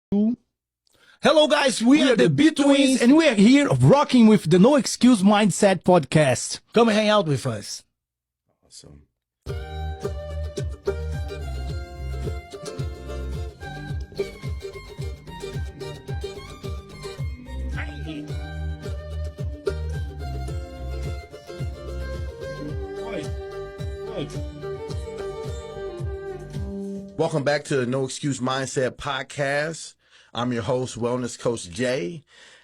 Hello guys, we are the B2wins and we are here rocking with the No Excuse Mindset podcast. Come hang out with us. Awesome. Welcome back to the No Excuse Mindset podcast. I'm your host, Wellness Coach Jay.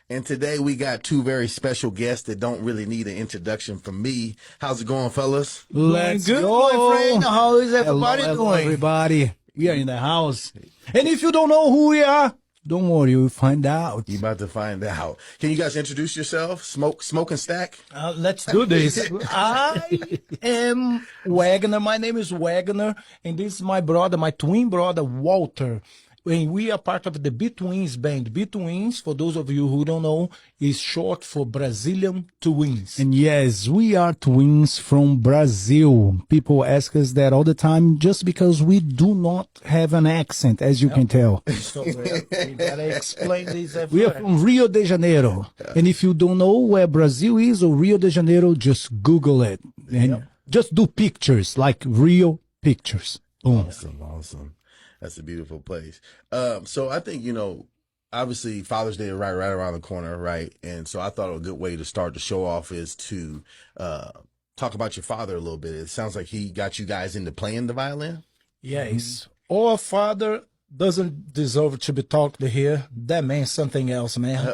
And today we got two very special guests that don't really need an introduction from me. How's it going, fellas? Let's Good, go. my friend. How is everybody Hello, doing? everybody. We are in the house. And if you don't know who we are, don't worry, you'll find out. You about to find out. Can you guys introduce yourself? Smoke and Stack? Let's do this. I am Wagner. My name is Wagner, and this is my brother, my twin brother, Walter. And we are part of the B2wins band. B2wins, for those of you who don't know, is short for Brazilian twins. And yes, we are twins from Brazil. People ask us that all the time just because we do not have an accent, as you can tell. So we gotta explain this. We are from Rio de Janeiro. And if you don't know where Brazil is or Rio de Janeiro, just Google it. And just do pictures, like real pictures. Boom. Awesome. That's a beautiful place. So I think, obviously Father's Day is right around the corner, right? And so I thought a good way to start the show off is to talk about your father a little bit. It sounds like he got you guys into playing the violin. Yes. Our father doesn't deserve to be talked here. That man's something else, man.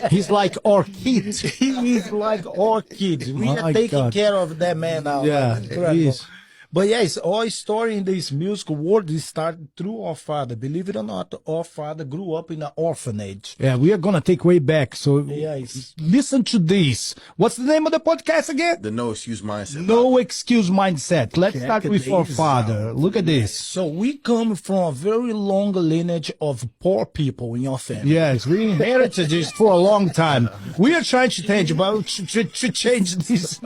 He's like our kid. He is like our kids. We My are taking God. care of that man now. Yeah, Incredible. he is. But yes, our story in this musical world is started through our father. Believe it or not, our father grew up in an orphanage. Yeah, we are going to take way back. So Yes. listen to this. What's the name of the podcast again? The No Excuse Mindset. No Excuse Mindset. Let's start with our this father. Look at this. So we come from a very long lineage of poor people in your family. Yes, we inherited this for a long time. We are trying to change, but to change this.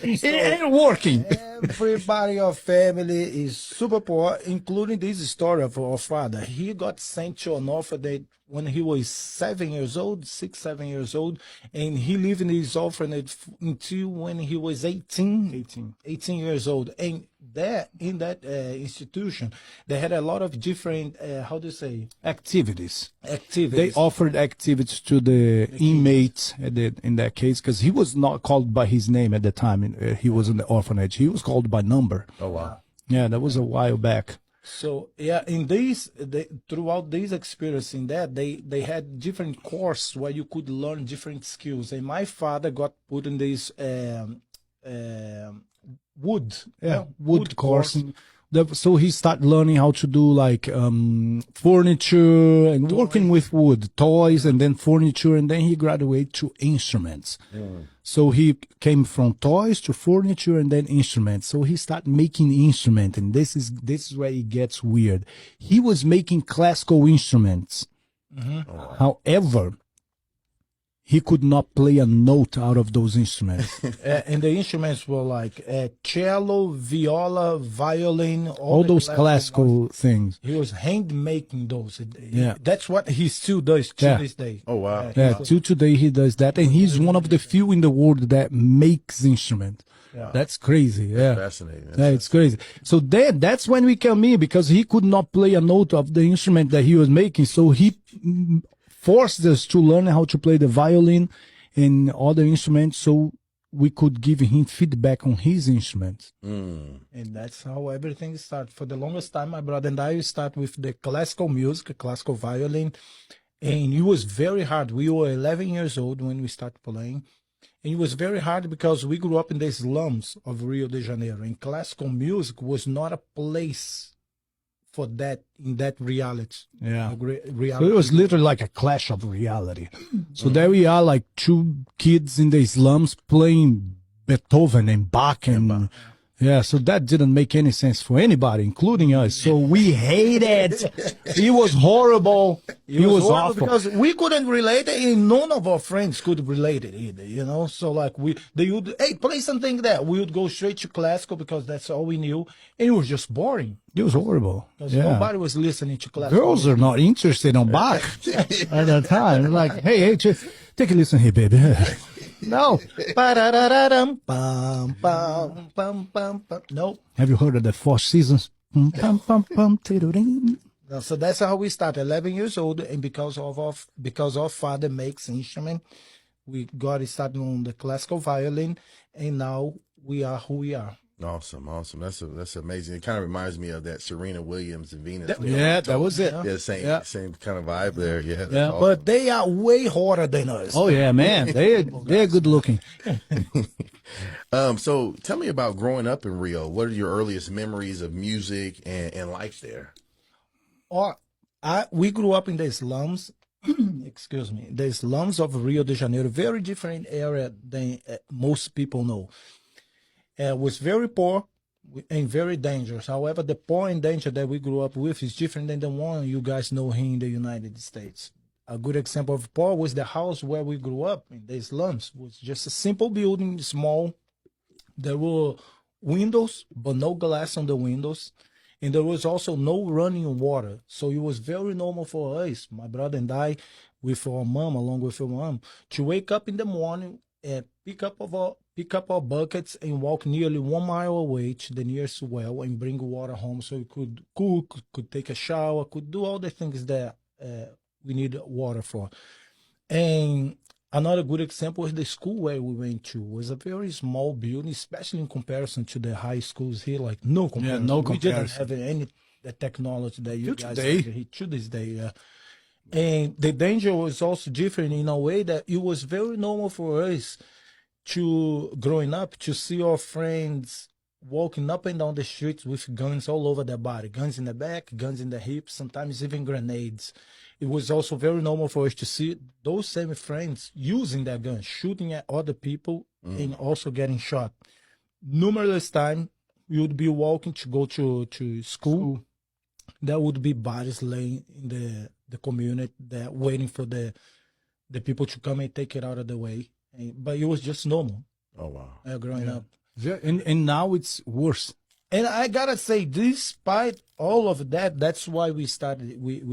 It ain't working. Everybody of family is super poor, including this story of our father. He got sent to an orphanage when he was 7 years old, 7 years old, and he lived in this orphanage until when he was 18 years old. And there, in that institution, they had a lot of different, Activities. They activities. offered activities to the inmates in that case, because he was not called by his name at the time. He was in the orphanage. He was called by number. Oh, wow. Yeah, that was a while back. So yeah, in this, throughout this experience in that, they had different courses where you could learn different skills. And my father got put in this wood course. So he started learning how to do like furniture and working with wood, toys, and then furniture, and then he graduated to instruments. So he came from toys to furniture and then instruments. So he started making instruments, and this is where it gets weird. He was making classical instruments. However, he could not play a note out of those instruments. And the instruments were like cello, viola, violin, All the those classical things. He was hand making those. Yeah. That's what he still does to Yeah. this day. Oh, wow. Yeah, till today he does that, and he's one of the few in the world that makes instruments. Yeah. That's crazy. Yeah. Fascinating. Yeah, it's crazy. So then that's when we come in, because he could not play a note of the instrument that he was making. So he forced us to learn how to play the violin and other instruments, so we could give him feedback on his instruments. And that's how everything started. For the longest time, my brother and I start with the classical music, classical violin, and it was very hard. We were 11 years old when we started playing, and it was very hard because we grew up in the slums of Rio de Janeiro, and classical music was not a place for that, in that reality. Yeah. So Reality. it was literally like a clash of reality. So there we are, like two kids in the slums playing Beethoven and Bach and Yeah, so that didn't make any sense for anybody, including us. So we hated. It was horrible. It was horrible awful. because we couldn't relate it, and none of our friends could relate it either. You know, so like they would, hey, play something there. We would go straight to classical because that's all we knew, and it was just boring It was horrible. because Yeah. nobody was listening to classical. Girls are not interested in Bach at that time. Like, hey, just take a listen here, baby. No. Ba-da-da-da-dum, bum, bum, bum, bum, bum. No. Have you heard of the Four Seasons? Bum, bum, bum, tiddle-ding. No, so that's how we started. 11 years old, and because our father makes instrument, we got started on the classical violin, and now we are who we are. Awesome. That's amazing. It kind of reminds me of that Serena Williams and Venus. Yeah, that was it. Yeah, same kind of vibe there. Yeah, that's awesome. But they are way harder than us. Oh yeah, man, they're good looking. So tell me about growing up in Rio. What are your earliest memories of music and life there? We grew up in the slums. Excuse me, the slums of Rio de Janeiro, very different area than most people know. Was very poor and very dangerous. However, the poor and danger that we grew up with is different than the one you guys know here in the United States. A good example of poor was the house where we grew up in the slums. It was just a simple building, small. There were windows, but no glass on the windows. And there was also no running water. So it was very normal for us, my brother and I, along with our mom, to wake up in the morning and pick up our buckets and walk nearly 1 mile away to the nearest well and bring water home so we could cook, could take a shower, could do all the things that we need water for. And another good example is the school where we went to. It was a very small building, especially in comparison to the high schools here, like no comparison. Yeah, no We didn't comparison. have any the technology that you To guys today. have here to this day. Yeah. And the danger was also different in a way that it was very normal for us growing up to see our friends walking up and down the streets with guns all over their body, guns in the back, guns in the hips, sometimes even grenades. It was also very normal for us to see those same friends using their guns, shooting at other people and also getting shot. Numerous times we would be walking to go to school. There would be bodies laying in the community there waiting for the people to come and take it out of the way. But it was just normal Oh wow. growing up. Yeah, and now it's worse. And I gotta say, despite all of that, that's why we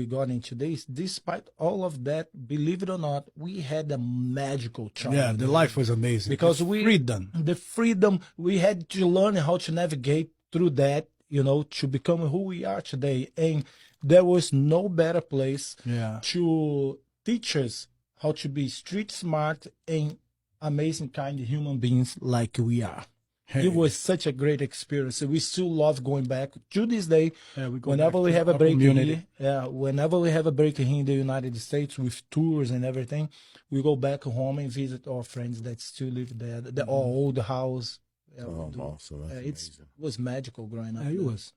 got into this. Despite all of that, believe it or not, we had a magical childhood. Yeah, the life was amazing. Because the freedom, we had to learn how to navigate through that, to become who we are today. And there was no better place to teach us how to be street smart and amazing kind of human beings like we are. Hey. It was such a great experience. We still love going back to this day. Yeah, we go Whenever back we to have a our break community. here, whenever we have a break here in the United States with tours and everything, we go back home and visit our friends that still live there. Our old house. Awesome. That's It amazing. was magical growing up. Yeah, it was.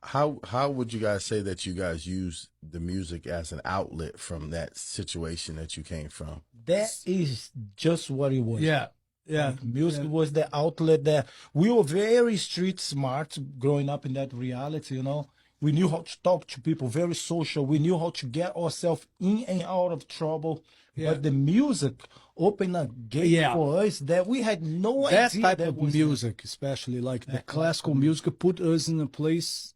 How would you guys say that you guys use the music as an outlet from that situation that you came from? That is just what it was. Yeah. Music was the outlet there. We were very street smart growing up in that reality, We knew how to talk to people, very social. We knew how to get ourselves in and out of trouble. Yeah. But the music opened a gate for us that we had no That idea. type that of was music, especially like the classical music, put us in a place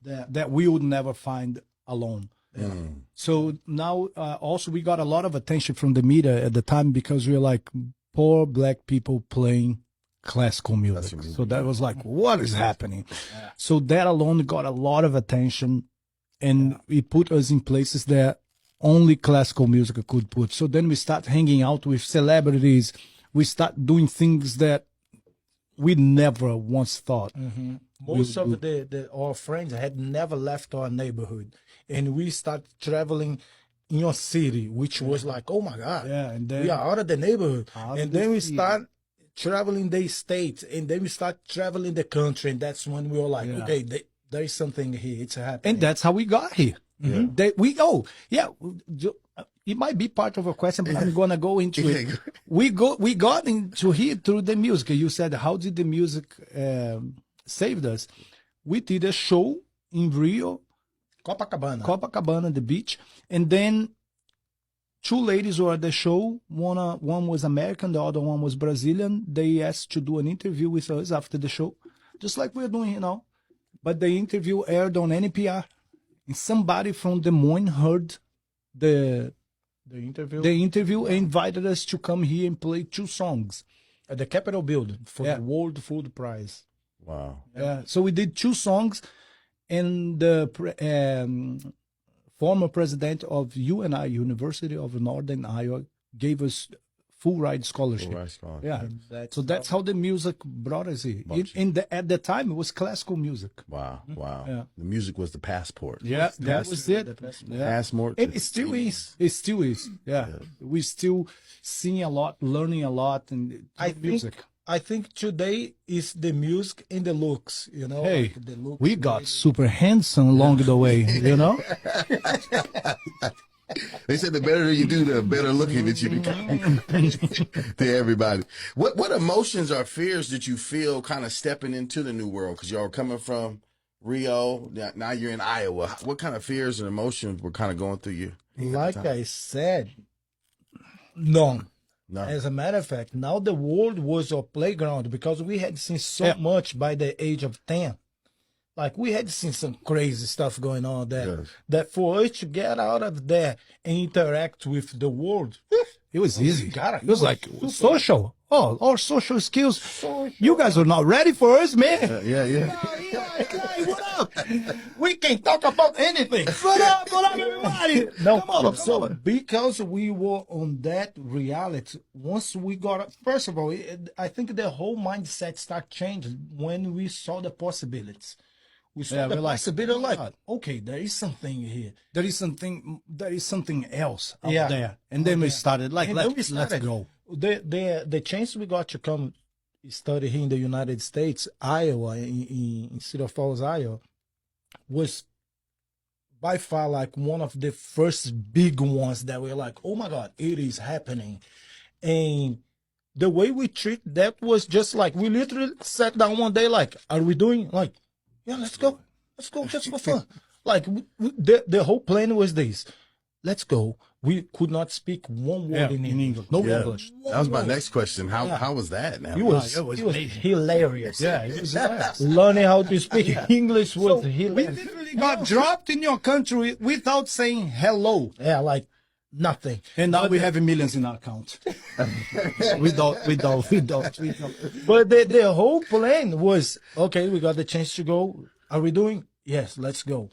that we would never find alone. So now also we got a lot of attention from the media at the time because we were like poor black people playing classical music. So that was like, what is happening? So that alone got a lot of attention, and it put us in places that only classical music could put. So then we start hanging out with celebrities. We start doing things that we never once thought. Most of our friends had never left our neighborhood, and we started traveling in your city, which was like, oh my God, and then we are out of the neighborhood. Out And of the then we city. start traveling the states, and then we start traveling the country, and that's when we were like, okay, there is something here, it's happening. And that's how we got here. it might be part of a question, but I'm gonna go into it. We got into here through the music. You said, how did the music saved us? We did a show in Rio, Copacabana, the beach, and then two ladies were at the show. One was American, the other one was Brazilian. They asked to do an interview with us after the show, just like we're doing now. But the interview aired on NPR, and somebody from Des Moines heard the interview and invited us to come here and play 2 songs At the Capitol building for the World Food Prize. Wow. Yeah, so we did 2 songs, and the former president of UNI, University of Northern Iowa, gave us full ride scholarship. Yeah, so that's how the music brought us here. At the time, it was classical music. Wow. Yeah. The music was the passport. Yeah, that was it. Passport. And it still is. It still is. Yeah. We still sing a lot, learning a lot, and music. I think today is the music and the looks, you know. Hey, like the looks we got super handsome along the way, you know. They said the better you do, the better looking that you become to everybody. What emotions or fears did you feel kind of stepping into the new world? Because y'all were coming from Rio, now you're in Iowa. What kind of fears and emotions were kind of going through you? Like I said, none. No. As a matter of fact, now the world was our playground because we had seen so much by the age of 10. Like, we had seen some crazy stuff going on there. Yes. That for us to get out of there and interact with the world, It was easy. God, It was like social. Oh, our social skills. You guys are not ready for us, man. Yeah. Hey, what up? We can't talk about anything. What up, everybody? No, Come on. so because we were on that reality, once we got, first of all, I think the whole mindset started changing when we saw the possibilities. We saw the possibility, like, okay, there is something here. There is something else out Yeah. there. And then we started, like, And then let's go. The chance we got to come study here in the United States, Iowa, in Cedar Falls, Iowa, was by far like one of the first big ones that were like, oh my God, it is happening. And the way we treat that was just like, we literally sat down one day like, are we doing? Like, yeah, let's go just for fun. Like, the whole plan was this. Let's go. We could not speak one word in English. No English. That was my next question. How was that? Now? It was hilarious. Yeah, it was hilarious. Learning how to speak English was We hilarious. literally got dropped in your country without saying hello. Yeah, like nothing. And now we have millions in our account. we don't. But the whole plan was, okay, we got the chance to go. Are we doing? Yes, let's go.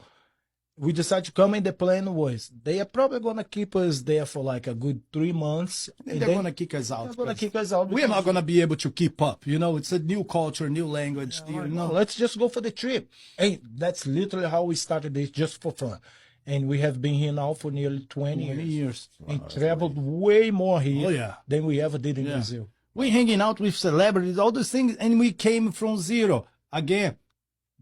We decided to come, and the plan was they are probably going to keep us there for like a good 3 months. And they're going to kick us out. They're going to kick us out. We are not going to be able to keep up. You know, it's a new culture, new language. No, let's just go for the trip. And that's literally how we started this, just for fun. And we have been here now for nearly 20 years. And traveled way more here than we ever did in Brazil. We hanging out with celebrities, all those things, and we came from zero. Again,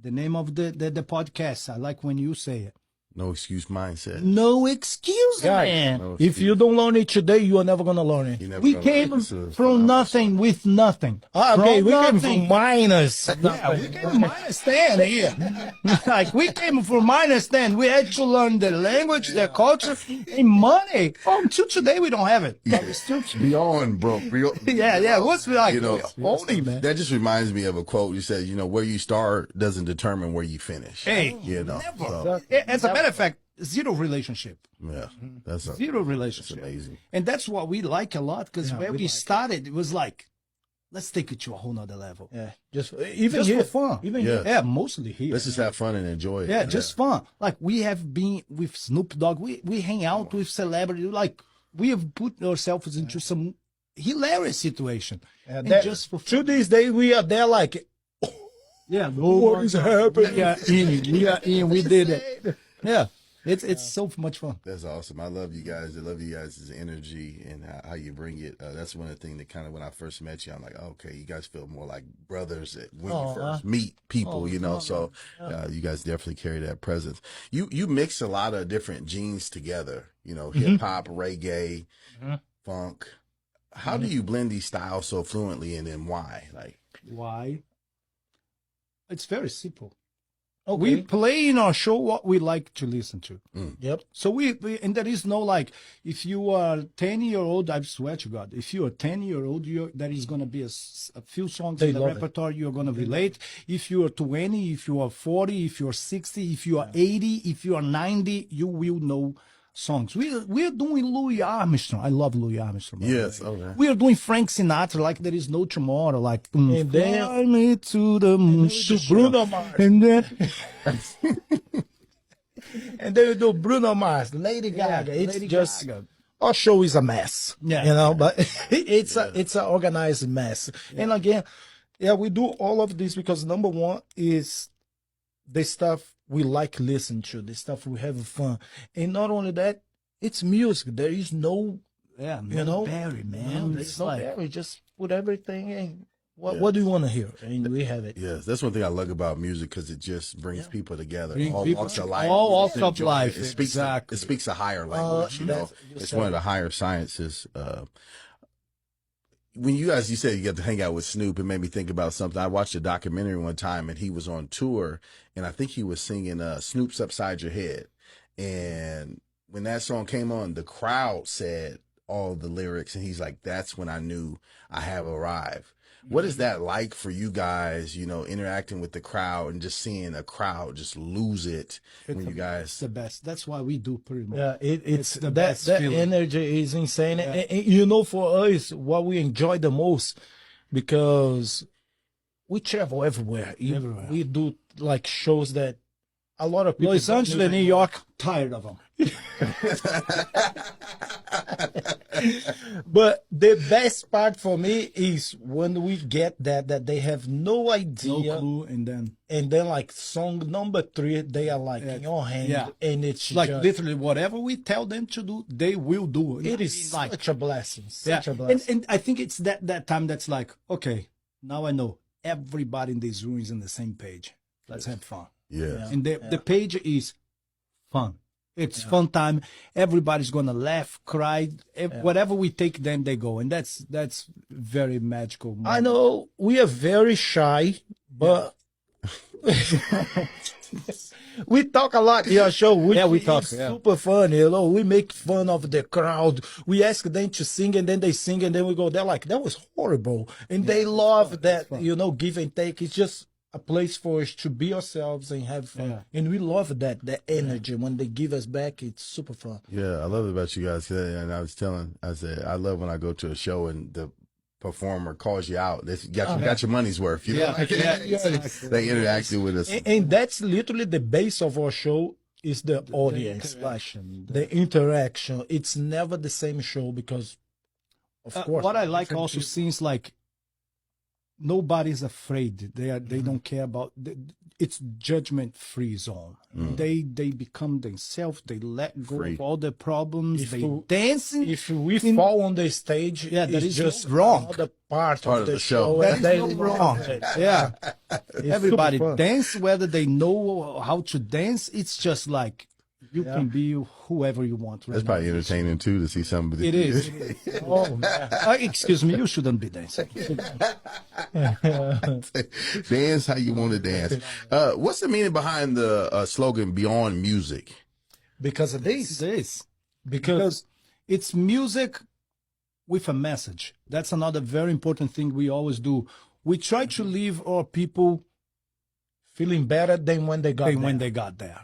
the name of the podcast, I like when you say it. No excuse mindset. No excuse, man. No If you don't learn it today, you are never going to learn it. We came from nothing with nothing. Okay, we came nothing. from minus. Yeah, we came from minus 10 here. Like, we came from minus 10. We had to learn the language, the culture, and money. Until today, we don't have it. But we still Beyond, bro. yeah. What's like, You know, holy, man. that just reminds me of a quote. You said, where you start doesn't determine where you finish. Hey, never. So, as a matter of fact, zero relationship. Yeah, that's Zero relationship. That's amazing. And that's what we like a lot, because when we started, it was like, let's take it to a whole nother level. Yeah, just even Just here. for fun. Even Yeah. Yeah, mostly here. Let's just have fun and enjoy it. Yeah, just fun. Like, we have been with Snoop Dogg. We hang out with celebrities. Like, we have put ourselves into some hilarious situation. Yeah, And that- just for to fun. this day, we are there like, Yeah, what is happening? We are in. We did it. Yeah. It's so much fun. That's awesome. I love you guys. I love you guys' energy and how you bring it. That's one of the things that kind of when I first met you, I'm like, okay, you guys feel more like brothers when you first meet people, you know. So you guys definitely carry that presence. You mix a lot of different genes together, you know, hip hop, reggae, funk. How do you blend these styles so fluently, and then why? Like, Why? It's very simple. Okay. We play in our show what we like to listen to. Yep. So we and there is no like, if you are 10-year-old, I swear to God, if you are 10-year-old, there is going to be a few songs They in the love it. repertoire you're going to relate. If you are 20, if you are 40, if you are 60, if you are 80, if you are 90, you will know songs. We're doing Louis Armstrong. I love Louis Armstrong. by the yes, way. okay. We are doing Frank Sinatra like there is no tomorrow. Like, And then- fly me to the moon. To Bruno Mars. And then, And then you do Bruno Mars, Lady Gaga. It's Lady just Gaga. our show is a mess. Yeah. You know, but it's an organized mess. And again, we do all of this because number one is the stuff we like listen to, the stuff we have fun. And not only that, it's music. There is no you know, Barry, man. there's It's no like, barrier. Just put everything in. What do you want to hear? And we have it. Yes, that's one thing I love about music because it just brings people together. Bring All people- walks of life. all walks Just of enjoy life, It speaks, exactly. it speaks a higher language. You know, that's- you it's said one of it. the higher sciences. When you said you got to hang out with Snoop, it made me think about something. I watched a documentary one time, and he was on tour, and I think he was singing "Snoop's Upside Your Head." And when that song came on, the crowd said all the lyrics, and he's like, "That's when I knew I have arrived." What is that like for you guys, you know, interacting with the crowd and just seeing a crowd just lose it when you it's guys... the best. That's why we do pretty much. Yeah, it's the that best that feeling. energy is insane. And, you know, for us, what we enjoy the most because we travel everywhere. Everywhere. We do like shows that a lot of people. Los Angeles, New York, tired of them. But the best part for me is when we get that they have no No idea, clue, and then and then like song number 3, they are like in your hand, yeah. and it's like just, literally whatever we tell them to do, they will do. it is like such a blessing, yeah. such a blessing. And I think it's that time that's like, okay, now I know everybody in this room is on the same page. Let's have fun. Yeah. And the page is fun. It's fun time. Everybody's gonna laugh, cry. Whatever we take them, they go, and that's very magical. I know we are very shy, but we talk a lot in our show. Which we talk, is yeah. super fun. You know, we make fun of the crowd. We ask them to sing, and then they sing, and then we go, they're like, that was horrible, and they love that. You know, give and take. It's just a place for us to be ourselves and have fun, Yeah. and we love that energy when they give us back. It's super fun. Yeah, I love it about you guys. And I said, I love when I go to a show and the performer calls you out. They got your money's worth. You know? exactly. They interacted with us. And that's literally the base of our show is the audience, interaction. the interaction. It's never the same show because, of course, What I like also seems like nobody's afraid. They don't care about it's judgment free zone. They become themselves. They let go Free. of all the problems. If they you- dancing. if we fall on the stage, that it's is just no wrong. another part Part of the show. That's and they no love wrong. it. Yeah, It's everybody super fun. dance whether they know how to dance. It's just like you can be whoever you want. That's probably entertaining too to see somebody. It is. Oh, man. Excuse me, you shouldn't be dancing. Dance how you want to dance. What's the meaning behind the slogan "Beyond Music"? Because of this. This Because because it's music with a message. That's another very important thing we always do. We try to leave our people feeling better than when they got there. when they got there.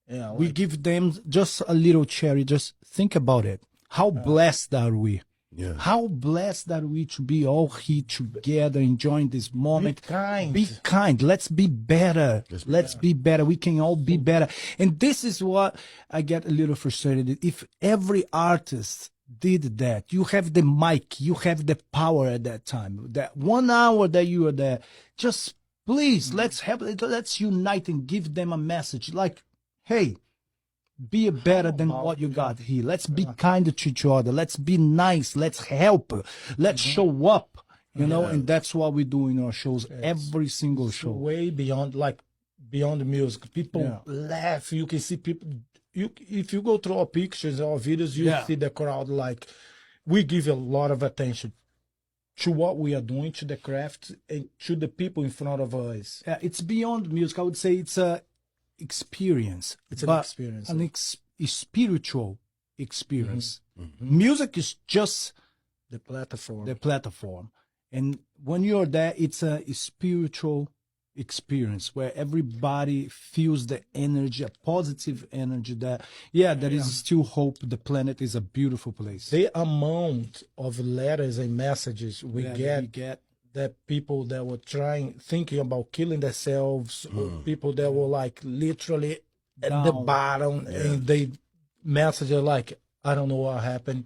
Yeah, We like- give them just a little cherry. Just think about it. How blessed are we? Yeah. How blessed are we to be all here together, enjoying this moment? Be kind. Be kind. Let's be better. Let's be better. We can all be better. And this is what I get a little frustrated. If every artist did that, you have the mic, you have the power at that time. That 1 hour that you are there, just please let's unite and give them a message. Like, hey, be better than what you got here. Let's be kind to each other. Let's be nice. Let's help. Let's show up. You know, and that's what we do in our shows. Every single show. Way beyond, like, beyond the music. People laugh. You can see people. If you go through our pictures or videos, you see the crowd. Like, we give a lot of attention to what we are doing, to the craft, and to the people in front of us. Yeah, it's beyond music. I would say it's a experience. It's an experience. A spiritual experience. Music is just The platform. the platform. And when you're there, it's a spiritual experience where everybody feels the energy, a positive energy that, there is still hope. The planet is a beautiful place. The amount of letters and messages we get that people that were thinking about killing themselves, or people that were like literally at the bottom, and they message are like, I don't know what happened.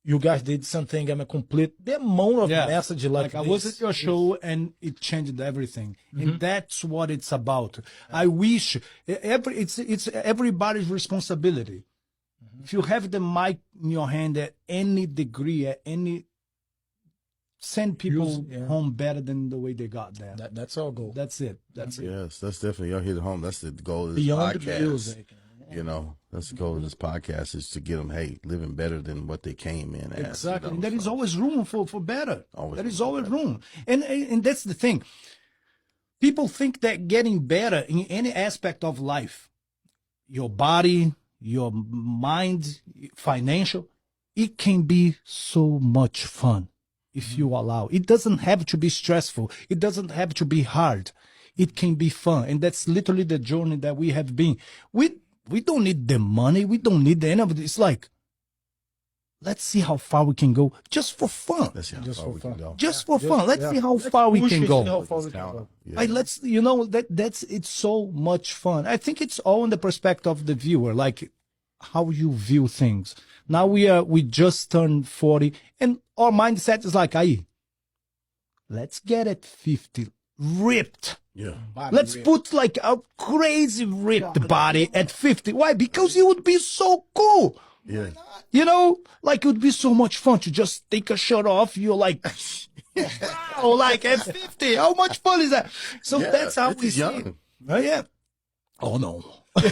You guys did something. I'm a complete. The amount of message like I was at your show and it changed everything, and that's what it's about. I wish it's everybody's responsibility. If you have the mic in your hand at any degree, at any, send people home better than the way they got there. That's our goal. That's it. That's it. Yes, that's definitely, y'all hit home. That's the goal of this Beyond podcast. the music. You know, that's the goal of this podcast, is to get them, living better than what they came in as. Exactly. You know, And there is always room for better. Always There is room for always better. room. And that's the thing. People think that getting better in any aspect of life, your body, your mind, financial, it can be so much fun if you allow. It doesn't have to be stressful. It doesn't have to be hard. It can be fun. And that's literally the journey that we have been. We don't need the money. We don't need the end of it. It's like, let's see how far we can go just for fun. Let's see how Just far for we fun. can go. Just for fun. Let's see how far we can go. Yeah. Like, let's, it's so much fun. I think it's all in the perspective of the viewer, like how you view things. Now we just turned 40 and our mindset is like, let's get at 50 ripped. Yeah. Let's put like a crazy ripped body at 50. Why? Because it would be so cool. Yeah. You know, like it would be so much fun to just take a shirt off. You're like, wow, like at 50. How much fun is that? So that's how we see it. Oh, yeah. Oh, no.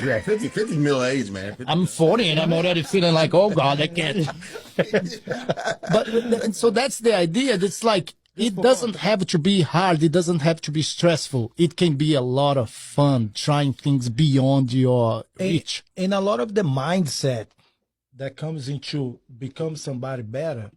Yeah, 50 middle age, man. 50. I'm 40 and I'm already feeling like, oh, God, I can't. But so that's the idea. It's like, it doesn't have to be hard. It doesn't have to be stressful. It can be a lot of fun trying things beyond your reach. And a lot of the mindset that comes into become somebody better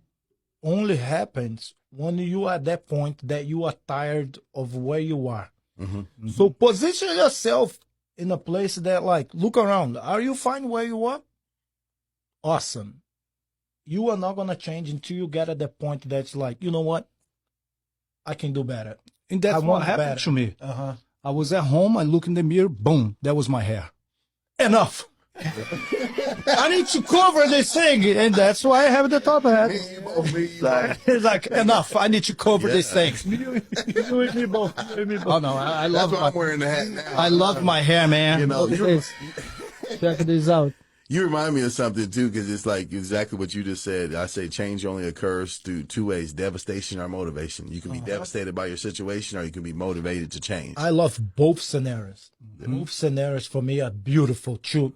only happens when you are at that point that you are tired of where you are. Mm-hmm. So position yourself in a place that, like, look around. Are you fine where you are? Awesome. You are not going to change until you get at the point that's like, you know what? I can do better. And that's I what want happened better. to me. Uh-huh. I was at home, I look in the mirror, boom, that was my hair. Enough. I need to cover this thing, and that's why I have the top hat. It's like, enough, I need to cover this thing. You and me both. Oh no, I That's love why I'm wearing the hat now. I love my hair, man. You know, Check this out. you remind me of something too, because it's like exactly what you just said. I say change only occurs through two ways: devastation or motivation. You can be devastated by your situation, or you can be motivated to change. I love both scenarios. Both scenarios for me are beautiful to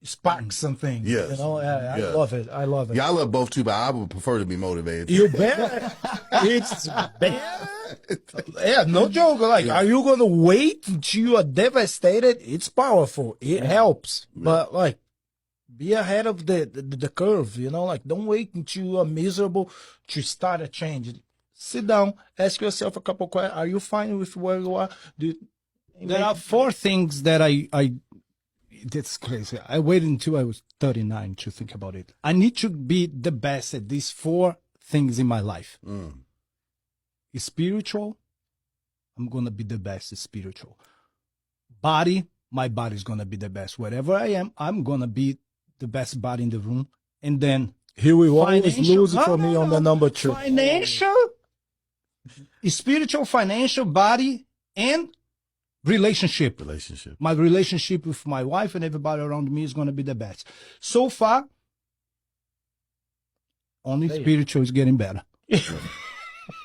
spark something. Yes. You know, I Yes. love it. I love it. Yeah, I love both too, but I would prefer to be motivated. You bet. It's better. Yeah, no joke. Like, are you going to wait until you are devastated? It's powerful. It helps. But, like, be ahead of the curve, you know? Like, don't wait until you are miserable to start a change. Sit down, ask yourself a couple questions. Are you fine with where you are? There are 4 things that that's crazy. I waited until I was 39 to think about it. I need to be the best at these 4 things in my life. Spiritual, I'm going to be the best at spiritual. Body, my body's going to be the best. Wherever I am, I'm going to be the best body in the room. And then Here we always financial- lose it for me on the number 2. Financial, spiritual, financial, body, and Relationship. Relationship. My relationship with my wife and everybody around me is going to be the best. So far, only spiritual is getting better.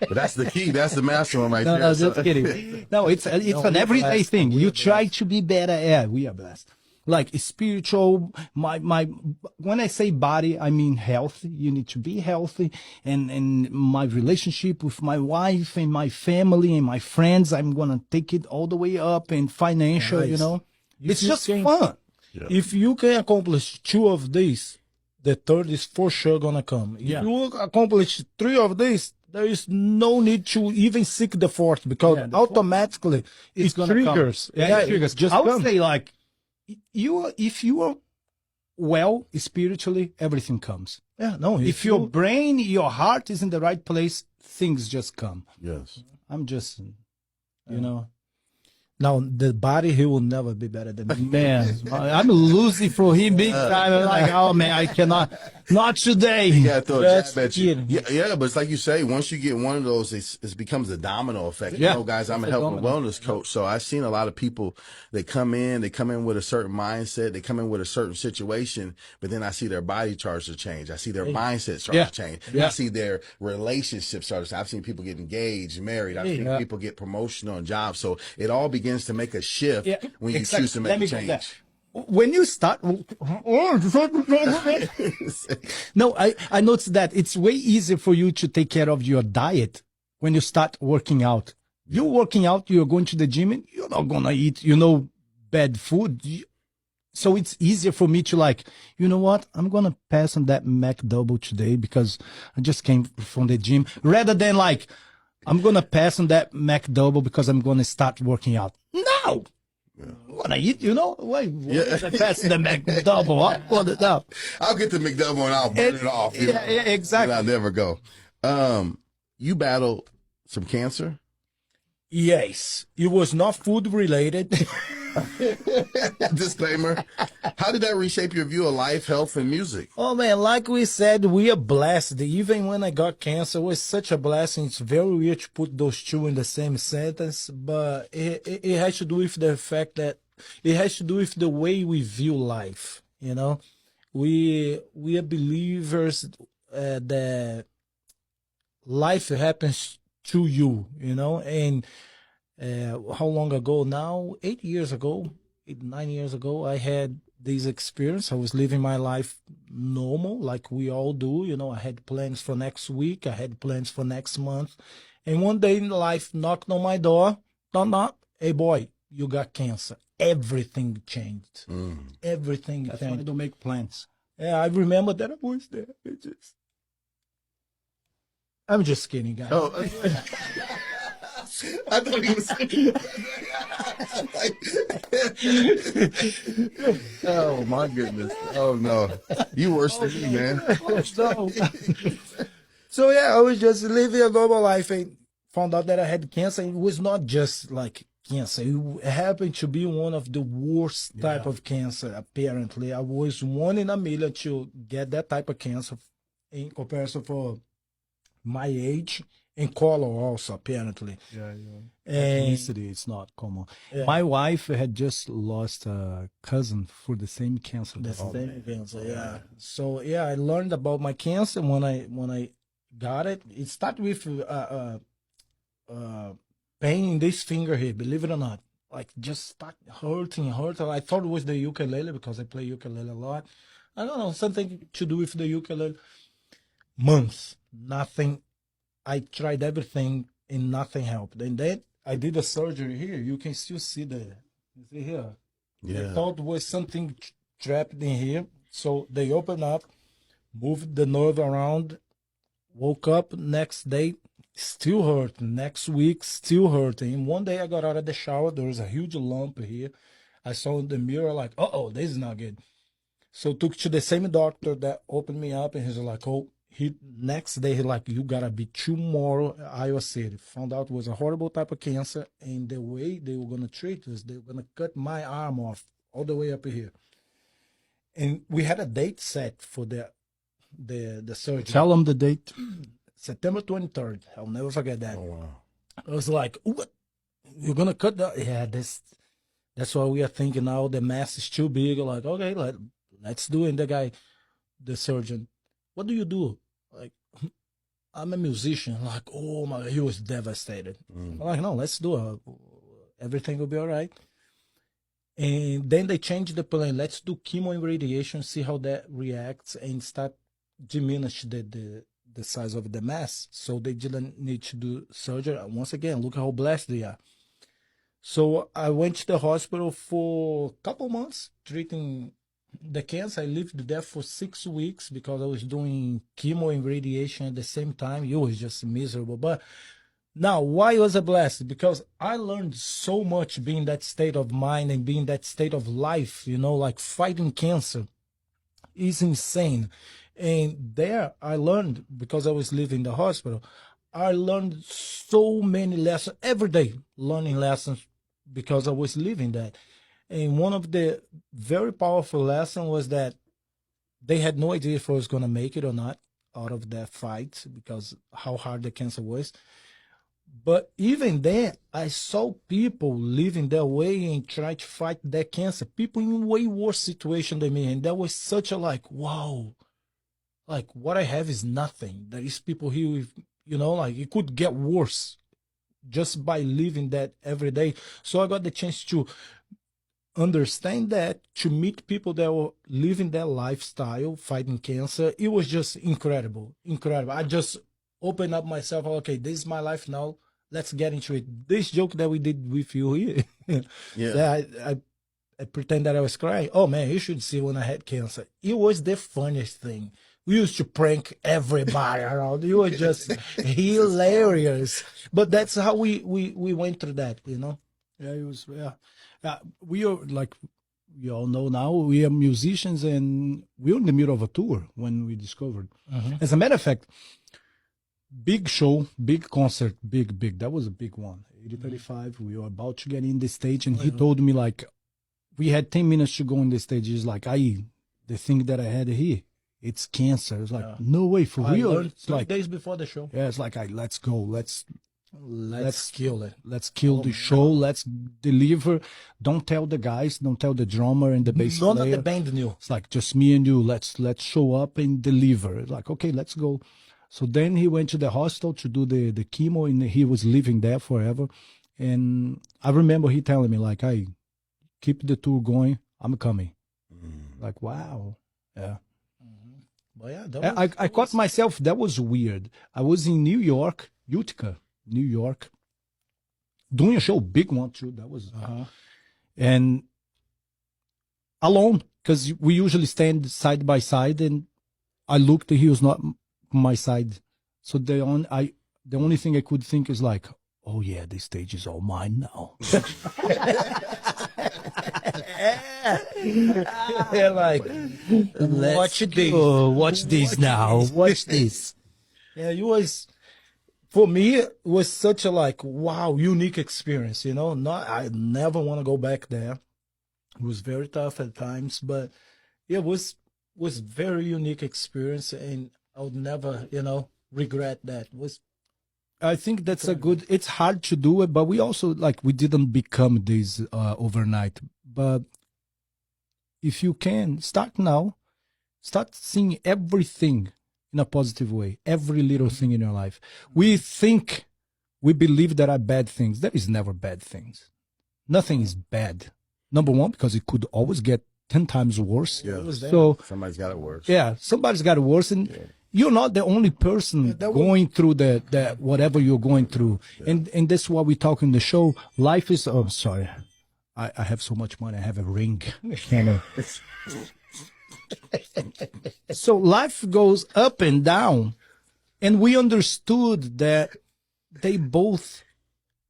But that's the key. That's the master one right No, there. no, just kidding. No, it's an everyday thing. You try to be better. Yeah, we are blessed. Like spiritual, my when I say body, I mean health. You need to be healthy, and my relationship with my wife and my family and my friends, I'm gonna take it all the way up. And financial, Nice. it's you just can- fun. If you can accomplish 2 of these, the third is for sure gonna come. If Yeah. you accomplish 3 of these, there is no need to even seek the fourth because Yeah, the fourth- automatically It's it gonna triggers. come. Yeah, it it triggers. just I would comes. say like if you are well spiritually, everything comes. Yeah, no. If your brain, your heart is in the right place, things just come. Yes. I'm just, now the body, he will never be better than me. man, I'm losing for him big time. I'm like, oh man, I cannot, not today. You gotta throw a That's jab at you. kidding. Yeah, but it's like you say, once you get one of those, it becomes a domino effect. Yeah. You know, guys, I'm a It's a health and domino. wellness coach, so I've seen a lot of people, they come in with a certain mindset, they come in with a certain situation, but then I see their body starts to change. I see their mindset starts Yeah. to change. Yeah. I see their relationships start to change. I've seen people get engaged, married. I've seen people get promotion on jobs. So it all begins to make a shift when you exactly. choose to Let make me a go there. change. When you start, no, I noticed that it's way easier for you to take care of your diet when you start working out. You're working out, you're going to the gym, and you're not gonna eat, bad food. So it's easier for me to like, you know what? I'm gonna pass on that McDouble today because I just came from the gym, rather than like, I'm gonna pass on that McDouble because I'm gonna start working out. No. When I eat, why pass the McDouble? I'm gonna no. I'll get the McDouble and I'll burn it off. Yeah, exactly. And I'll never go. You battled some cancer. Yes, it was not food related. Disclaimer. How did that reshape your view of life, health, and music? Oh man, like we said, we are blessed. Even when I got cancer, it was such a blessing. It's very weird to put those two in the same sentence, but it has to do with the fact that it has to do with the way we view life. We are believers that life happens to you. And how long ago now? 8 years ago, 9 years ago, I had this experience. I was living my life normal, like we all do. I had plans for next week. I had plans for next month. And one day life knocked on my door. Knock. Hey, boy, you got cancer. Everything changed. Everything That's why I changed. don't make plans. Yeah, I remember that I was there. I'm just kidding, guys. Oh, I thought he was. Oh my goodness! Oh no, you worse than me, man. No. So yeah, I was just living a normal life and found out that I had cancer. It was not just like cancer. It happened to be one of the worst type of cancer, apparently. I was 1 in a million to get that type of cancer in comparison for my age and color also, apparently. Yeah. And Ethnicity is not common. Yeah. My wife had just lost a cousin for the same cancer. the same cancer, yeah. So yeah, I learned about my cancer when I got it. It started with pain in this finger here, believe it or not. Like just start hurting. I thought it was the ukulele because I play ukulele a lot. I don't know, something to do with the ukulele. Months, nothing. I tried everything and nothing helped. And then I did a surgery here. You can still see you see here. I Yeah. thought it was something trapped in here. So they opened up, moved the nerve around, woke up next day, still hurting. Next week, still hurting. One day I got out of the shower, there was a huge lump here. I saw in the mirror like, this is not good. So took to the same doctor that opened me up, and he's like, next day he like, you gotta be tomorrow Iowa City. Found out it was a horrible type of cancer, and the way they were gonna treat us, they were gonna cut my arm off all the way up here. And we had a date set for the surgery. Tell them the date. September 23rd. I'll never forget that. Oh wow. I was like, what? you're gonna cut that. Yeah, that's why we are thinking now. The mass is too big. Like, okay, let's do it. And the guy, the surgeon, what do you do? Like, I'm a musician. Like, oh my, he was devastated. I'm like, no, let's do it. Everything will be all right. And then they changed the plan. Let's do chemo and radiation, see how that reacts, and start diminish the size of the mass. So they didn't need to do surgery. Once again, look how blessed they are. So I went to the hospital for a couple months treating the cancer. I lived there for 6 weeks because I was doing chemo and radiation at the same time. It was just miserable. But now, why was I blessed? Because I learned so much being that state of mind and being that state of life, like fighting cancer is insane. And there I learned, because I was living in the hospital, I learned so many lessons every day, learning lessons because I was living that. And one of the very powerful lessons was that they had no idea if I was going to make it or not out of that fight because how hard the cancer was. But even then, I saw people living their way and try to fight that cancer. People in way worse situation than me. And that was such a wow. Like what I have is nothing. There is people here with, it could get worse just by living that every day. So I got the chance to understand that, to meet people that were living that lifestyle, fighting cancer. It was just incredible. Incredible. I just opened up myself. Okay, this is my life now. Let's get into it. This joke that we did with you here. Yeah. I pretend that I was crying. Oh man, you should see when I had cancer. It was the funniest thing. We used to prank everybody around. It was just hilarious. But that's how we went through that, Yeah, it was, we are like, you all know now, we are musicians and we were in the middle of a tour when we discovered. As a matter of fact, big show, big concert, big. That was a big one. 8035, we were about to get in the stage and he told me we had 10 minutes to go on the stage. He's like, the thing that I had here, it's cancer. It's like, no way, for real. It's 3 days before the show. Yeah, it's like, let's go. Let's kill it. Let's kill the show. Let's deliver. Don't tell the guys. Don't tell the drummer and the bass player. None of the band knew. It's like just me and you. Let's show up and deliver. It's like, okay, let's go. So then he went to the hospital to do the chemo, and he was living there forever. And I remember he telling me hey, keep the tour going. I'm coming. Like, wow. Yeah. But yeah, I caught myself. That was weird. I was in New York, Utica, New York, doing a show, big one too. That was, and alone, because we usually stand side by side, and I looked, he was not my side. So the only thing I could think is oh yeah, this stage is all mine now. Watch this. Watch this now. Watch this. Yeah, it was, for me, it was such a wow, unique experience, I never want to go back there. It was very tough at times, but it was very unique experience, and I would never, regret that. I think that's it's hard to do it, but we also, we didn't become this overnight. But if you can, start now. Start seeing everything in a positive way, every little thing in your life. We believe there are bad things. There is never bad things. Nothing is bad. Number one, because it could always get 10 times worse. Yeah. So Somebody's got it worse. Yeah, somebody's got it worse. And you're not the only person going through the whatever you're going through. Yeah. And that's why we talk in the show. Life is, oh, sorry. I have so much money. I have a ring. So life goes up and down. And we understood that they both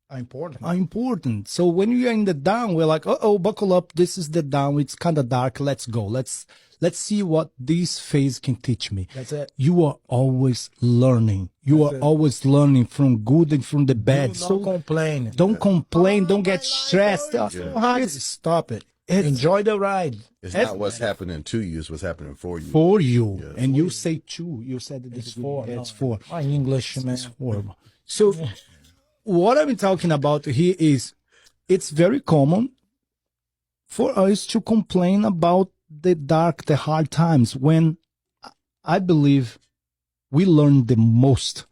are important. So when you're in the down, we're like, buckle up. This is the down. It's kind of dark. Let's go. Let's see what this phase can teach me. That's it. You are always learning. You are always learning from good and from the bad. Don't complain. Don't complain. Don't get stressed. Stop it. Enjoy the ride. It's not what's happening to you, it's what's happening for you. For you. Yes. And you say two. You said it's four. It's four. My English, man. It's horrible. So what I'm talking about here is it's very common for us to complain about the hard times when I believe we learn the most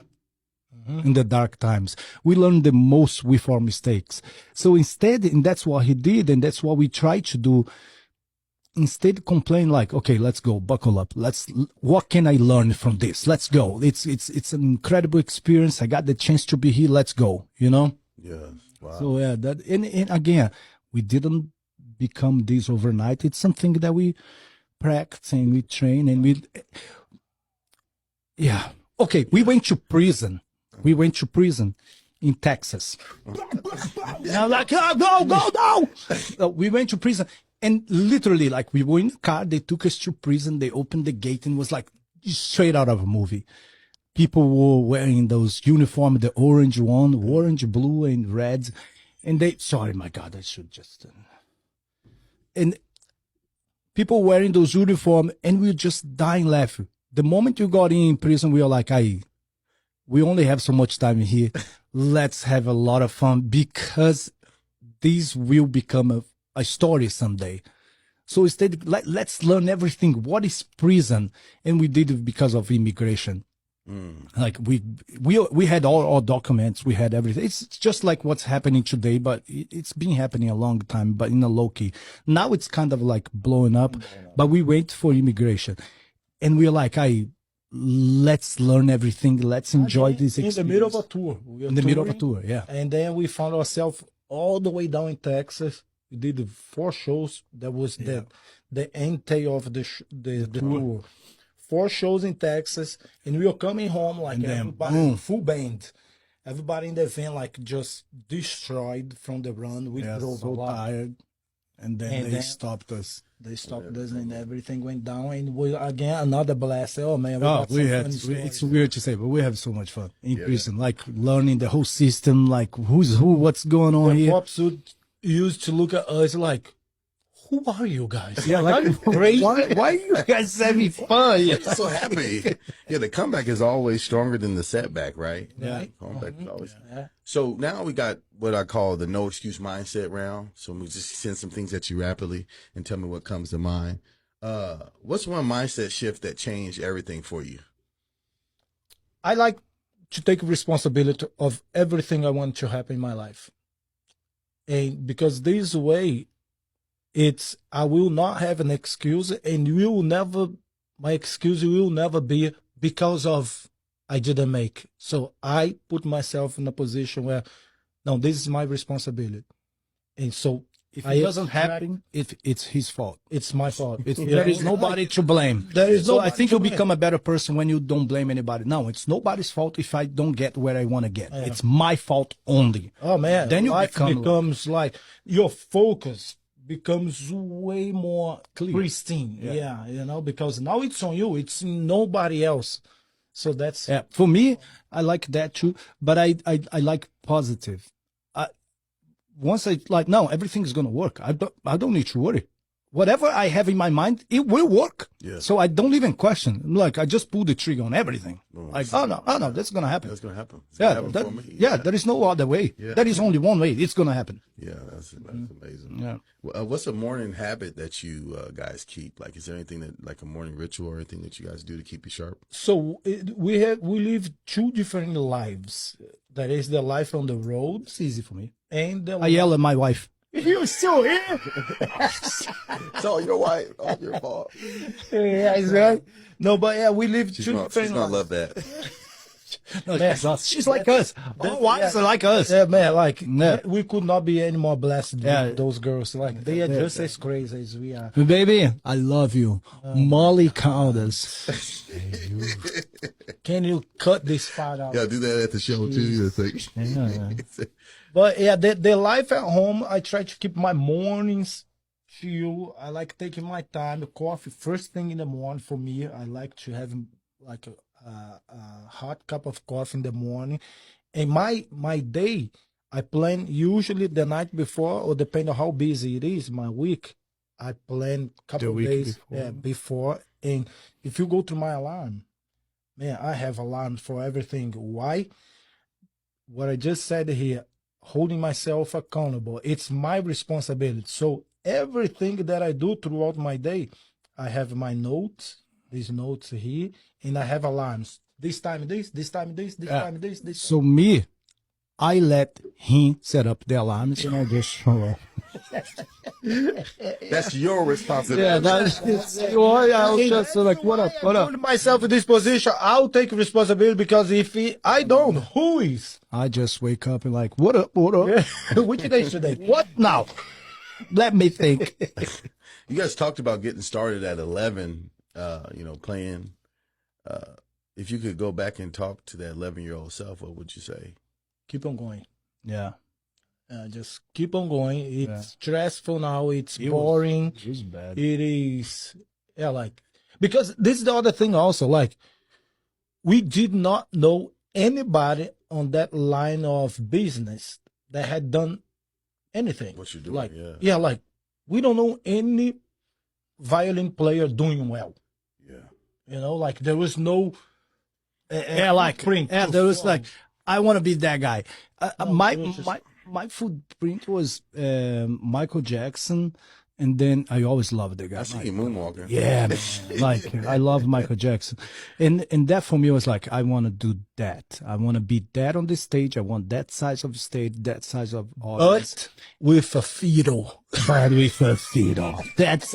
in the dark times. We learn the most with our mistakes. So instead, and that's what he did, and that's what we try to do. Instead, complain like, okay, let's go, buckle up. What can I learn from this? Let's go. It's an incredible experience. I got the chance to be here. Let's go. You know? Yeah. Wow. So yeah, and again, we didn't become this overnight. It's something that we practice and we train and yeah. Okay, we went to prison. We went to prison in Texas. And I'm like, oh, go. We went to prison. And literally, like, we were in the car, they took us to prison, they opened the gate, and it was like straight out of a movie. People were wearing those uniforms, the orange one, orange, blue, and red. And sorry, my God, I should just. And people wearing those uniforms, and we were just dying laughing. The moment you got in prison, we were like, we only have so much time here. Let's have a lot of fun because this will become a story someday. So instead, let's learn everything. What is prison? And we did it because of immigration. Like we had all our documents, we had everything. It's just like what's happening today, but it's been happening a long time, but in a low key. Now it's kind of like blowing up, but we wait for immigration. And we're like, let's learn everything. Let's enjoy this experience. In the middle of a tour. In the middle of a tour, yeah. And then we found ourselves all the way down in Texas. We did 4 shows. That was the end tail of the tour. 4 shows in Texas. And we were coming home like everybody, full band. Everybody in the van like just destroyed from the run. We drove so tired. And then they stopped us. They stopped us and everything went down. And we again another blast. Oh man, it's weird to say, but we have so much fun in prison, like learning the whole system, like who's who, what's going on here. Cops used to look at us like, who are you guys? Yeah, like crazy. Why are you guys having fun? I'm so happy. Yeah, the comeback is always stronger than the setback, right? Yeah. Comeback is always. Yeah. So now we got what I call the no excuse mindset round. So we just send some things at you rapidly and tell me what comes to mind. What's one mindset shift that changed everything for you? I like to take responsibility of everything I want to happen in my life. And because this way, I will not have an excuse, and my excuse will never be because of I didn't make. So I put myself in a position where, no, this is my responsibility. And so if it doesn't happen, it's his fault. It's my fault. There is nobody to blame. I think you'll become a better person when you don't blame anybody. No, it's nobody's fault if I don't get where I want to get. Yeah. It's my fault only. Oh man, then life becomes like your focus becomes way more pristine. Yeah, you know, because now it's on you. It's nobody else. So that's for me. I like that too, but I like positive. Once no, everything's gonna work. I don't need to worry. Whatever I have in my mind, it will work. Yeah. So I don't even question. Like I just pull the trigger on everything. Like oh no, that's gonna happen. That's gonna happen. There is no other way. Yeah. There is only one way. It's gonna happen. Yeah, that's amazing. Yeah. What's a morning habit that you guys keep? Like, is there anything that like a morning ritual or anything that you guys do to keep you sharp? So we live 2 different lives. That is the life on the road. It's easy for me. And I yell at my wife. You're still here? It's all your wife. All your fault. Yeah, it's right. No, but yeah, we live 2 different lives. She's gonna love that. No, she's like us. All wives are like us. Yeah, man. Like we could not be any more blessed with those girls. Like they are just as crazy as we are. Baby, I love you. Molly called us. Can you cut this part out? Yeah, do that at the show too. But yeah, the life at home, I try to keep my mornings chill. I like taking my time. Coffee first thing in the morning for me. I like to have like a hot cup of coffee in the morning. And my day, I plan usually the night before, or depending on how busy it is, my week, I plan a couple of days before. And if you go to my alarm, man, I have alarms for everything. Why? What I just said here, holding myself accountable. It's my responsibility. So everything that I do throughout my day, I have my notes, these notes here, and I have alarms. This time this time this time this. So me, I let him set up the alarms and I just show up. That's your responsibility. Yeah, that's I was just like, what up, what up? Put myself in this position, I'll take responsibility because if I don't, who is? I just wake up and like, what up, what up? Which day is today? What now? Let me think. You guys talked about getting started at 11, playing. If you could go back and talk to that 11-year-old self, what would you say? Keep on going. Yeah. Just keep on going. It's stressful now. It's It boring. It was bad. It is, because this is the other thing also, we did not know anybody on that line of business that had done anything. What you doing? We don't know any violin player doing well. Yeah. There was no footprint to there was form. like, I want to be that guy. My it was just- my footprint was Michael Jackson, and then I always loved the guy. I see you moonwalking. Yeah, man. Like I love Michael Jackson, and that for me was like I want to do that. I want to be that on the stage. I want that size of stage, that size of audience. But with a fiddle. But with a fiddle.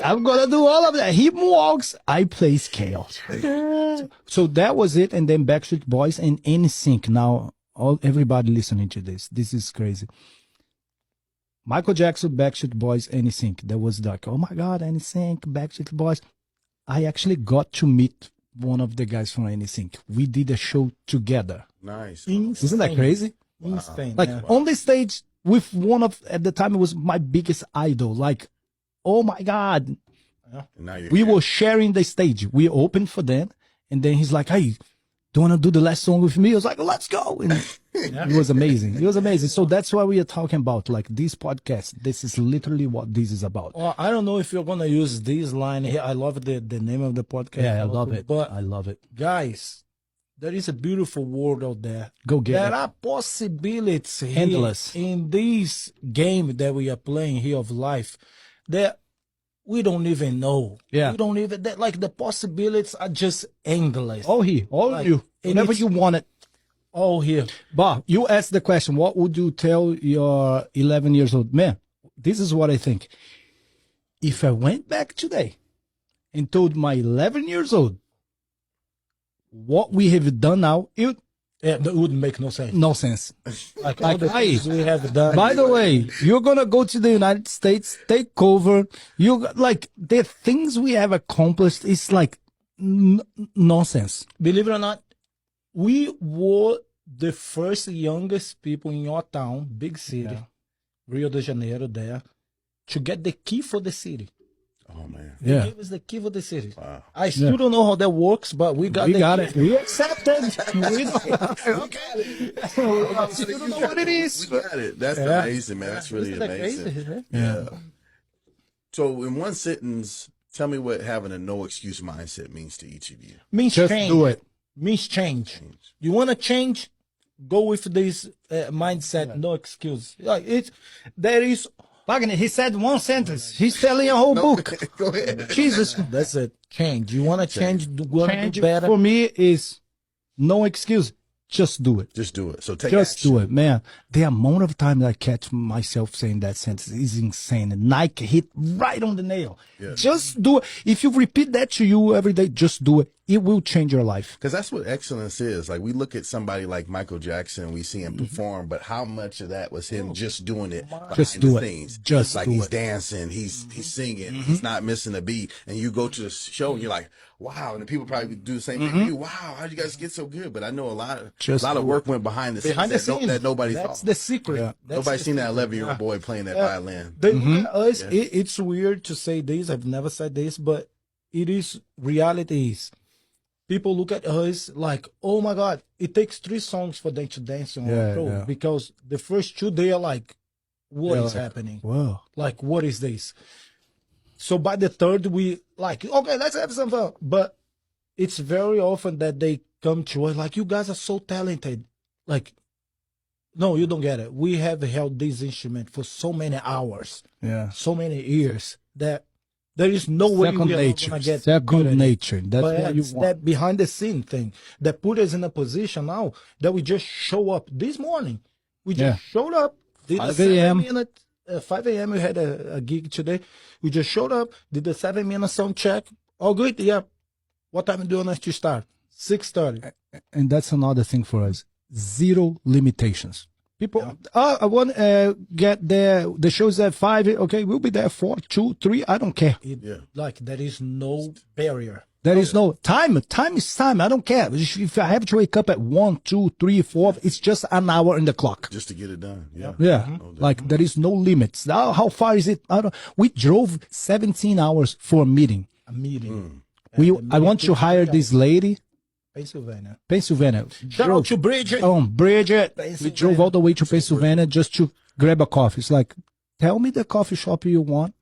I'm gonna do all of that. He walks, I play scale. So that was it, and then Backstreet Boys and NSYNC. Now, everybody listening to this is crazy. Michael Jackson, Backstreet Boys, NSYNC. That was like, oh my God, NSYNC, Backstreet Boys. I actually got to meet one of the guys from NSYNC. We did a show together. Nice. Isn't that crazy? Insane. Like yeah. on the stage with one of, at the time it was my biggest idol. Like, oh my God. And now you're We here. were sharing the stage. We opened for them. And then he's like, hey, do you want to do the last song with me? I was like, let's go. And it was amazing. It was amazing. So that's why we are talking about like this podcast. This is literally what this is about. Well, I don't know if you're going to use this line here. I love the name of the podcast. Yeah, I love it. But I love it. guys, there is a beautiful world out there. Go get There it. are possibilities here Endless. in this game that we are playing here of life that we don't even know. Yeah. We don't even, the possibilities are just endless. All here. All Like, you. and Whatever it's- you wanted. All here. But you asked the question, what would you tell your 11 years old man? This is what I think. If I went back today and told my 11 years old what we have done now, it That wouldn't make no sense. no sense. Like all the Hey, things we have done. by the way, you're gonna go to the United States, take over. You like the things we have accomplished is like nonsense. Believe it or not, we were the first youngest people in your town, big city, Rio de Janeiro, there, to get the key for the city. Oh, man. They Yeah, gave us the key for the city. Wow. I still don't know how that works, but we got we the got key. it. We accepted. We don't, I still don't know what it is. We got it. That's Yeah. amazing, man. That's really Isn't that amazing. crazy, huh? Yeah. So, in one sentence, tell me what having a no excuse mindset means to each of you. Means Just change. do it. Means change. You want to change? Go with this mindset, no excuse. There is. Wagner, he said one sentence. He's telling a whole book. Go ahead. Jesus. That's it. Change. You want to change? Want to Change do better? for me is no excuse. Just do it. Just do it. So, take Just action. do it, man. The amount of times I catch myself saying that sentence is insane. And Nike hit right on the nail. Yeah. Just do it. If you repeat that to you every day, just do it. It will change your life. Because that's what excellence is. Like, we look at somebody like Michael Jackson, we see Mm-hmm. him perform, but how much of that was him just doing it behind Just the do it. scenes? Just like do he's it. dancing, he's singing, Mm-hmm. he's not missing a beat. And you go to the show and you're like, wow. And the people probably do the same thing to you. Wow, how'd you guys get so good? But I know a lot of Mm-hmm. Just do work went behind the scenes, Behind the scenes. that nobody That's saw. the secret. That's Nobody's the seen that secret. 11-year-old boy playing that violin. They look at us, it's weird to say this. I've never said this, but it is reality is. People look at us like, oh my God, it takes 3 songs for them to dance on Yeah, a show yeah. because the first 2 they are like, what They're is like, happening? Wow. Like, what is this? So by the third, we like, okay, let's have some fun. But it's very often that they come to us like, you guys are so talented. Like, No, you don't get it. We have held this instrument for so many hours, Yeah. so many years that there is no way Second we are not nature. gonna get Second good at it. nature. That's But what you it's want. that behind the scene thing that put us in a position now that we just show up this morning. We just showed up, did 5 a 7 a.m.. minute, 5 a.m. We had a gig today. We just showed up, did a 7 minute sound check. All good? Yeah. What time do you want us to start? 6:30. And that's another thing for us. Zero limitations. People, I want get there. The show's at 5. Okay, we'll be there 4, 2, 3. I don't care. Like there is no barrier. There is no time. Time is time. I don't care. If I have to wake up at 1, 2, 3, 4, it's just an hour in the clock. Just to get it done. Yeah. Yeah, like there is no limits. Now, how far is it? I don't. We drove 17 hours for a meeting. A meeting. I want to hire this lady, Pennsylvania. Shout out to Bridget. Bridget. We drove all the way to Pennsylvania just to grab a coffee. It's like, tell me the coffee shop you want,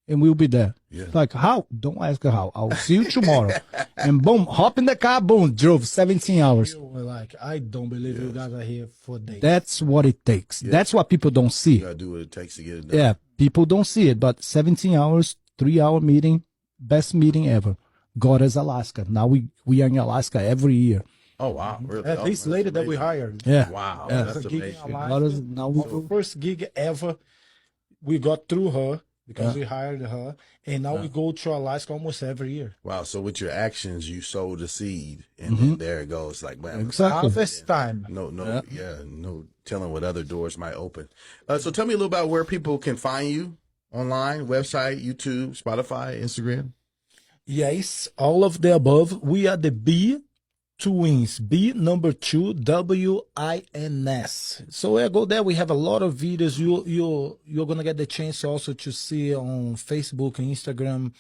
and we'll be there. Yeah. Like, how? Don't ask her how. I'll see you tomorrow. And boom, hop in the car, boom, drove 17 hours. You were like, I don't believe you guys are here for days. That's what it takes. That's what people don't see. You gotta do what it takes to get it done. Yeah, people don't see it, but 17 hours, 3-hour meeting, best meeting ever. Got us Alaska. Now we are in Alaska every year. Oh wow. Really? At Oh, this that's lady that we amazing. hired. Yeah. Wow. Yeah. That's A gig in amazing. Alaska. Got us, now we Our first gig ever, we got through her because we hired her, and now we go to Alaska almost every year. Wow. So with your actions, you sowed a seed, and then there it goes. Like, man, Exactly. Harvest time. no telling what other doors might open. So tell me a little about where people can find you online, website, YouTube, Spotify, Instagram. Yes, all of the above. We are the B2wins. B number 2 WINS. So I go there. We have a lot of videos. You're gonna get the chance also to see on Facebook and Instagram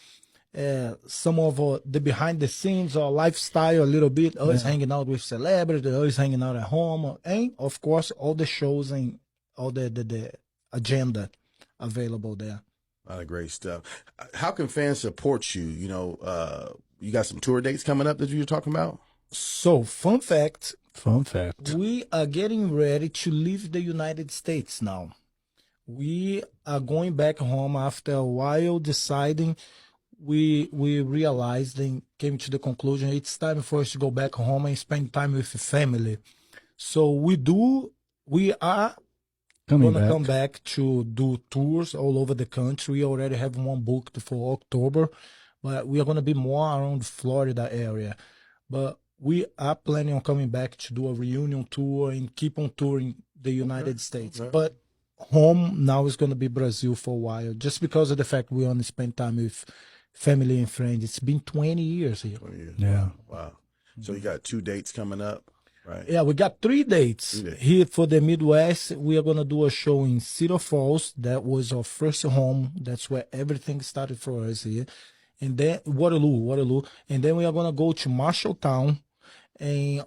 some of the behind the scenes or lifestyle a little bit. Us hanging out with celebrities, us hanging out at home, and of course all the shows and all the agenda available there. A lot of great stuff. How can fans support you? You know, you got some tour dates coming up that you were talking about? So, fun fact, We are getting ready to leave the United States now. We are going back home after a while deciding we realized and came to the conclusion it's time for us to go back home and spend time with the family. So we are gonna come back to do tours all over the country. We already have one booked for October, but we are gonna be more around Florida area. But we are planning on coming back to do a reunion tour and keep on touring the United States. But home now is gonna be Brazil for a while, just because of the fact we only spend time with family and friends. It's been 20 years here. Yeah. Wow. So you got 2 dates coming up, right? Yeah, we got 3 dates here for the Midwest. We are going to do a show in Cedar Falls. That was our first home. That's where everything started for us here. And then Waterloo. And then we are going to go to Marshalltown. And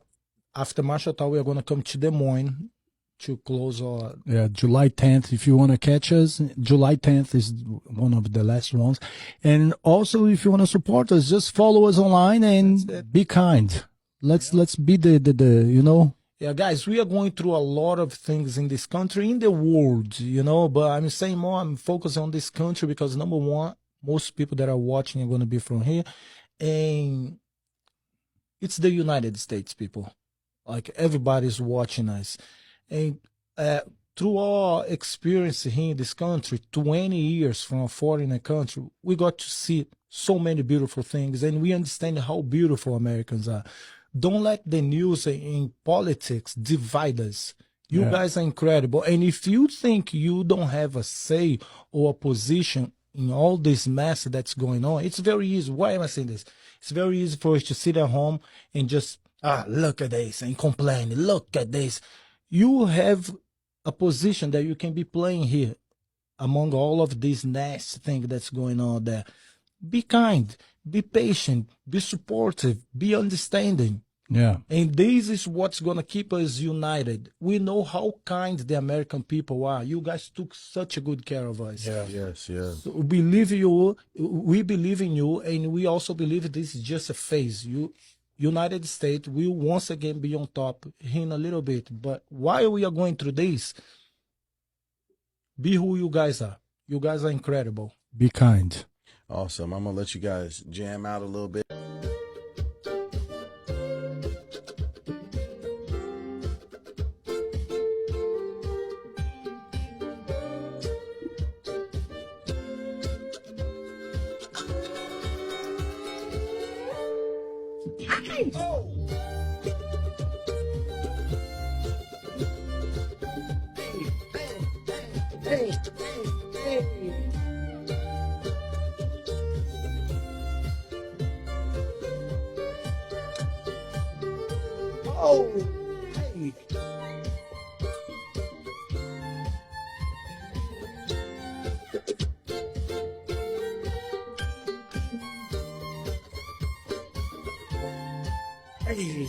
after Marshalltown, we are going to come to Des Moines to close our... Yeah, July 10th. If you want to catch us, July 10th is one of the last ones. And also, if you want to support us, just follow us online and be kind. Let's be the you know. Yeah, guys, we are going through a lot of things in this country, in the world, you know, but I'm saying more, I'm focusing on this country because number one, most people that are watching are going to be from here. And it's the United States, people. Like, everybody's watching us. And through our experience here in this country, 20 years from a foreign country, we got to see so many beautiful things, and we understand how beautiful Americans are. Don't let the news in politics divide us. You guys are incredible. And if you think you don't have a say or a position in all this mess that's going on, it's very easy. Why am I saying this? It's very easy for us to sit at home and just, look at this and complain. Look at this. You have a position that you can be playing here among all of these nasty things that's going on there. Be kind, be patient, be supportive, be understanding. Yeah. And this is what's going to keep us united. We know how kind the American people are. You guys took such a good care of us. Yeah. Yes. Yeah. So we believe in you, and we also believe this is just a phase. United States will once again be on top in a little bit. But while we are going through this, be who you guys are. You guys are incredible. Be kind. Awesome. I'm gonna let you guys jam out a little bit. Oh, hey. Hey.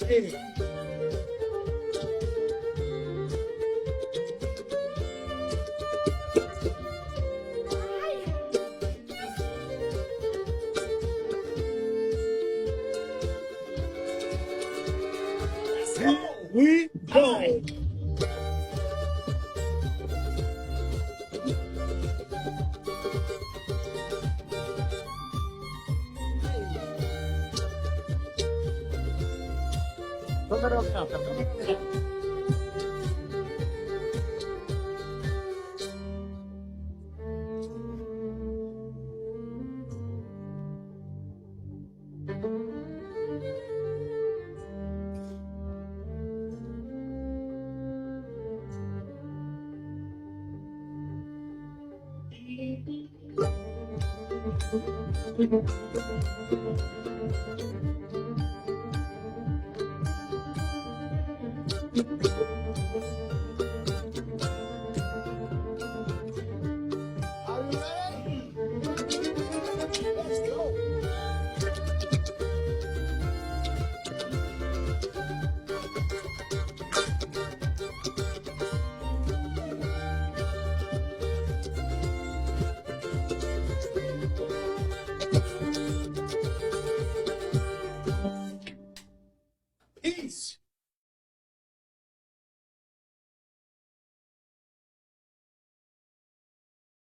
Hey. We go.